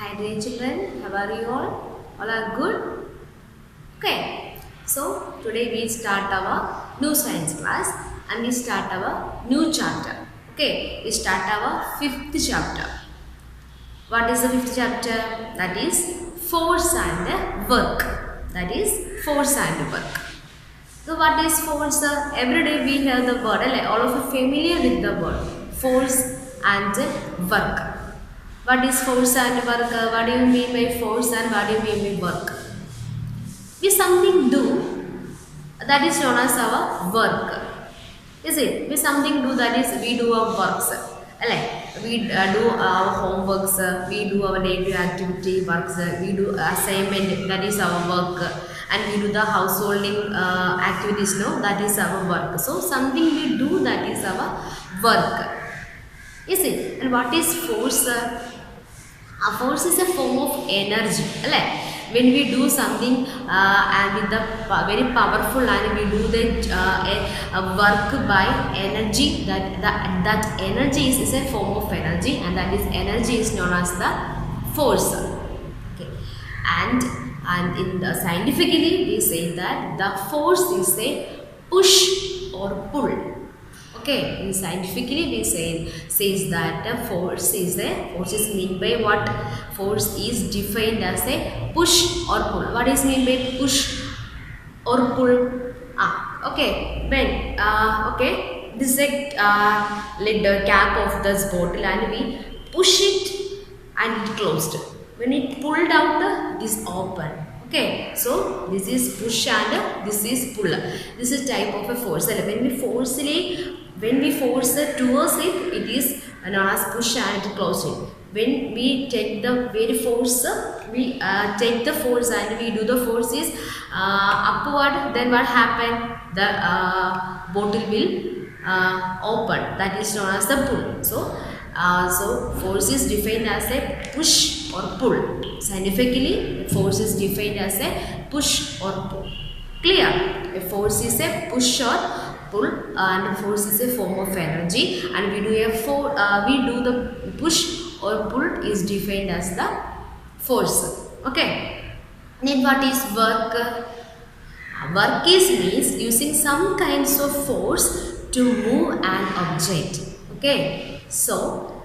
Hi dear children, how are you all? All are good? Okay. So today we start our new science class and we start our new chapter. Okay. We start our fifth chapter. What is the fifth chapter? That is force and work. That is force and work. So what is force? Every day we hear the word. All of you familiar with the word force and work. What is force and work? What do you mean by force and what do you mean by work? We something do that is known as our work. Is it? We something do that is we do our works. We do our homeworks, we do our daily activity works, we do assignment, that is our work, and we do the householding activities, no, that is our work. So something we do, that is our work. Is it? And what is force? Force is a form of energy. When we do something and with the very powerful and we do the work by energy, that energy is a form of energy, and that is energy is known as the force. Okay. And in the scientifically we say that the force is a push or pull. Okay, in scientifically we says that force is mean by what? Force is defined as a push or pull. What is mean by push or pull? Okay, when okay, this is a lid cap of this bottle and we push it and it closed. When it pulled out, it is open. Okay, so this is push and this is pull. This is type of a force. When we force towards it, it is known as push and close it. When we take the very force, we take the force and we do the force is upward, then what happen? The bottle will open. That is known as the pull. So force is defined as a push or pull. Scientifically, force is defined as a push or pull. Clear? A force is a push or pull, and force is a form of energy, and we do the push or pull is defined as the force. Okay. Then what is work? Work means using some kinds of force to move an object. Okay. So,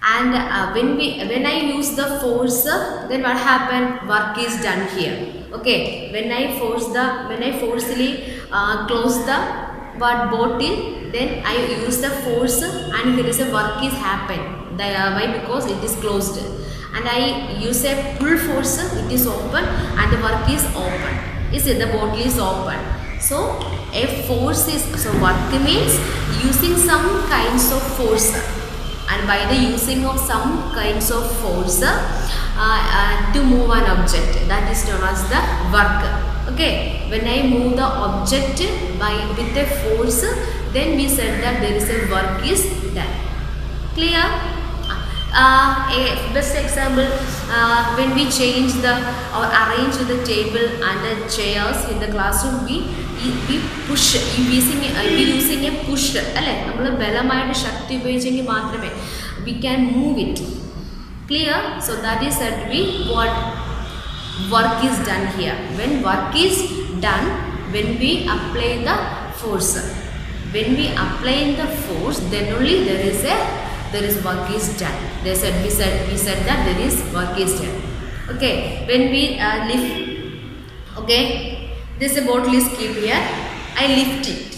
and when I use the force, then what happened? Work is done here. Okay. When I forcefully close the bottle, then I use the force and there is a work is happened. Why? Because it is closed. And I use a pull force, it is open and the work is open. Is it? The bottle is open. So a force is, so work means using some kinds of force, and by the using of some kinds of force to move an object, that is known as the work. Okay, when I move the object with a force, then we said that there is a work is done. Clear? A best example, when we change or arrange the table and the chairs in the classroom, we push, using a push. We can move it. Clear? So that is said to be what work is done here. When work is done, when we apply the force. When we apply the force, then only there is work is done. We said that there is work is done. Okay. When we lift, okay, this bottle is kept here. I lift it.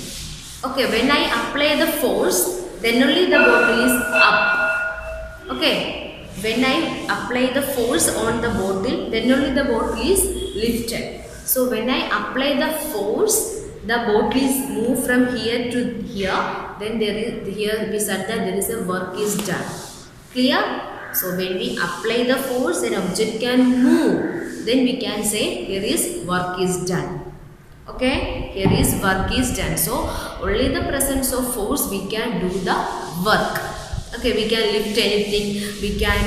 Okay. When I apply the force, then only the bottle is up. Okay. When I apply the force on the bottle, then only the bottle is lifted. So when I apply the force, the bottle is moved from here to here. Then here we said that there is a work is done. Clear? So when we apply the force, an object can move. Then we can say here is work is done. Okay? Here is work is done. So only the presence of force we can do the work. Okay, we can lift anything, we can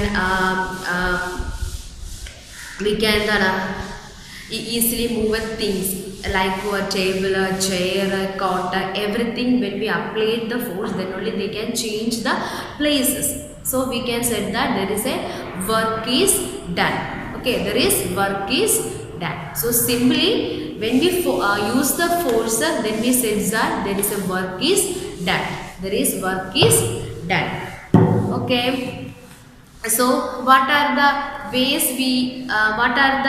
easily move things like a table, a chair, a cot, everything. When we apply the force, then only they can change the places. So we can say that there is a work is done. Okay, there is work is done. So simply when we use the force, then we say that there is a work is done. There is work is done. Okay. So what are the ways we what are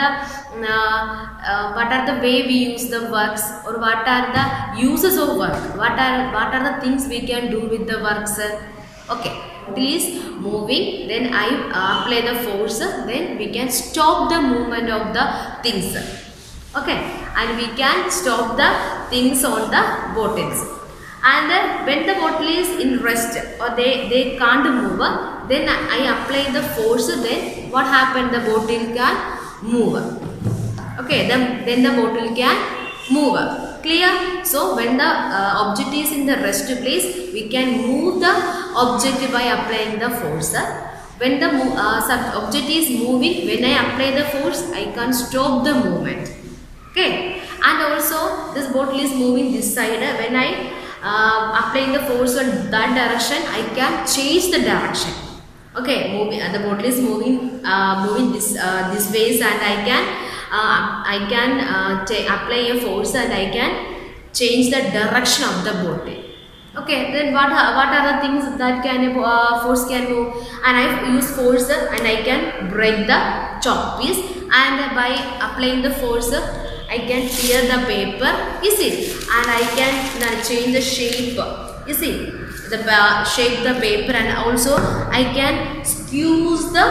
the way we use the works, or what are the uses of work, what are the things we can do with the works? Okay, it is moving, then I apply the force, then we can stop the movement of the things. Okay, and we can stop the things on the bottles. And when the bottle is in rest, or they can't move, then I apply the force, then what happened? The bottle can move. Okay, then the bottle can move. Clear? So when the object is in the rest place, we can move the object by applying the force. When the object is moving, when I apply the force, I can stop the movement. Okay, and also this bottle is moving this side. When I applying the force on that direction, I can change the direction. Okay, the bottle is moving this ways, and I can apply a force, and I can change the direction of the bottle. Okay, then what are the things that can force can move? And I use force, and I can break the chalk piece, and by applying the force, I can tear the paper, you see, and I can change the shape, you see, the shape the paper, and also I can squeeze the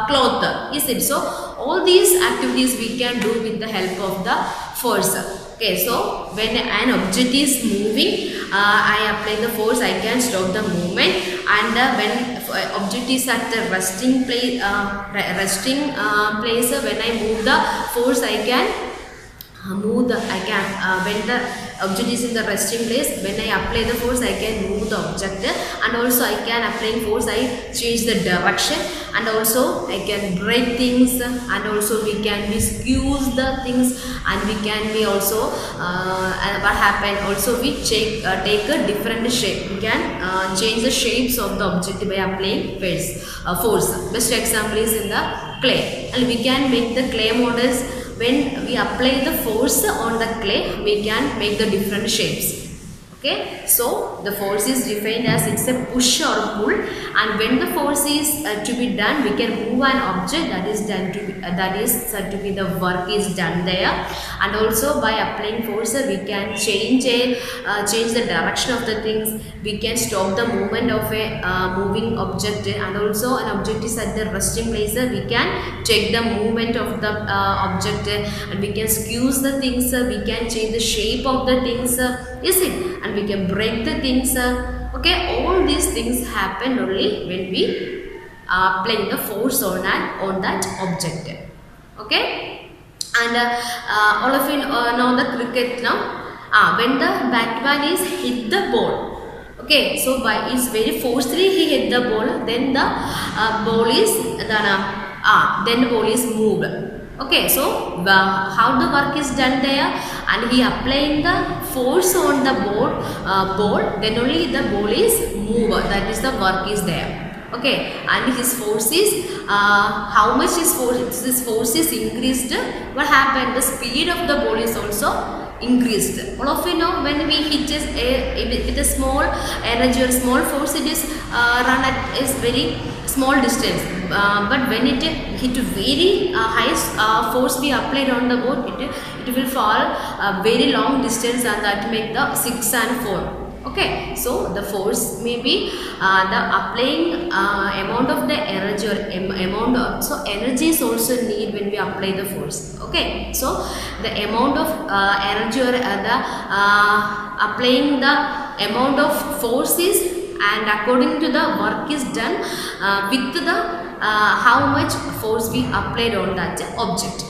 cloth, you see. So all these activities we can do with the help of the force. Okay, so when an object is moving, I apply the force, I can stop the movement, and when object is at the resting place, when I move the force, I can when the object is in the resting place, when I apply the force, I can move the object, and also I can apply force, I change the direction, and also I can break things, and also we can be squeeze the things, and we can be also what happened, also we take a different shape. We can change the shapes of the object by applying force. Best example is in the clay, and we can make the clay models. When we apply the force on the clay, we can make the different shapes. Okay, so the force is defined as it's a push or pull, and when the force is to be done, we can move an object that is done to be, that is said to be the work is done there. And also by applying force, we can change the direction of the things. We can stop the movement of a moving object, and also an object is at the resting place, we can check the movement of the object, and we can squeeze the things. We can change the shape of the things. Is it? And we can break the things. Okay, all these things happen only when we apply the force on that object. Okay, and all of you know the cricket now. When the batsman is hit the ball. Okay, so by it's very forcefully he hit the ball, then the ball is then the ball is moved. Okay, so how the work is done there, and he applying the force on the ball, then only the ball is moved. That is the work is there. Okay, and his force is how much his force is increased. What happened? The speed of the ball is also increased. All of you know, when we hit with a small energy or small force, it is run at a very small distance. But when it hit very high force we applied on the ball, it will fall a very long distance, and that make the 6 and 4. Okay, so the force may be the applying amount of the energy, or amount of, so energy is also need when we apply the force. Okay, so the amount of energy, or the applying the amount of force is, and according to the work is done with the how much force we applied on that object.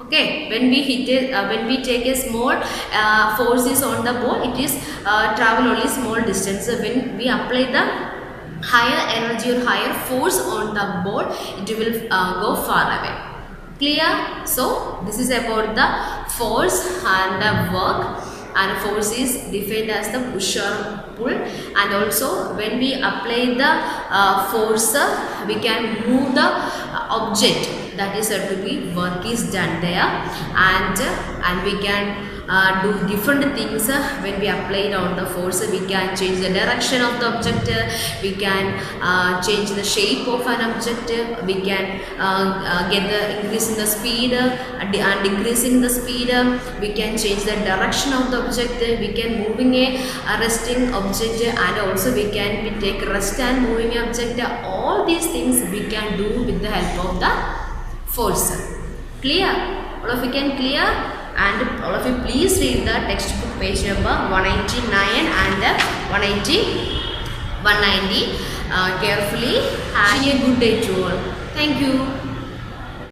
Okay, when we hit it, when we take a small forces on the ball, it is travel only small distance. So when we apply the higher energy or higher force on the ball, it will go far away. Clear? So this is about the force and the work, and force is defined as the push or pull, and also when we apply the force, we can move the object, that is said to be work is done there, and we can do different things when we apply it on the force. We can change the direction of the object, we can change the shape of an object, we can get the increase in the speed and decreasing the speed, we can change the direction of the object, we can moving a resting object, and also we can take rest and moving object. All these things we can do with the help of the force. Clear? All of you can clear? And all of you please read the textbook page number 189 and 190 carefully. Have a good day to all. Thank you.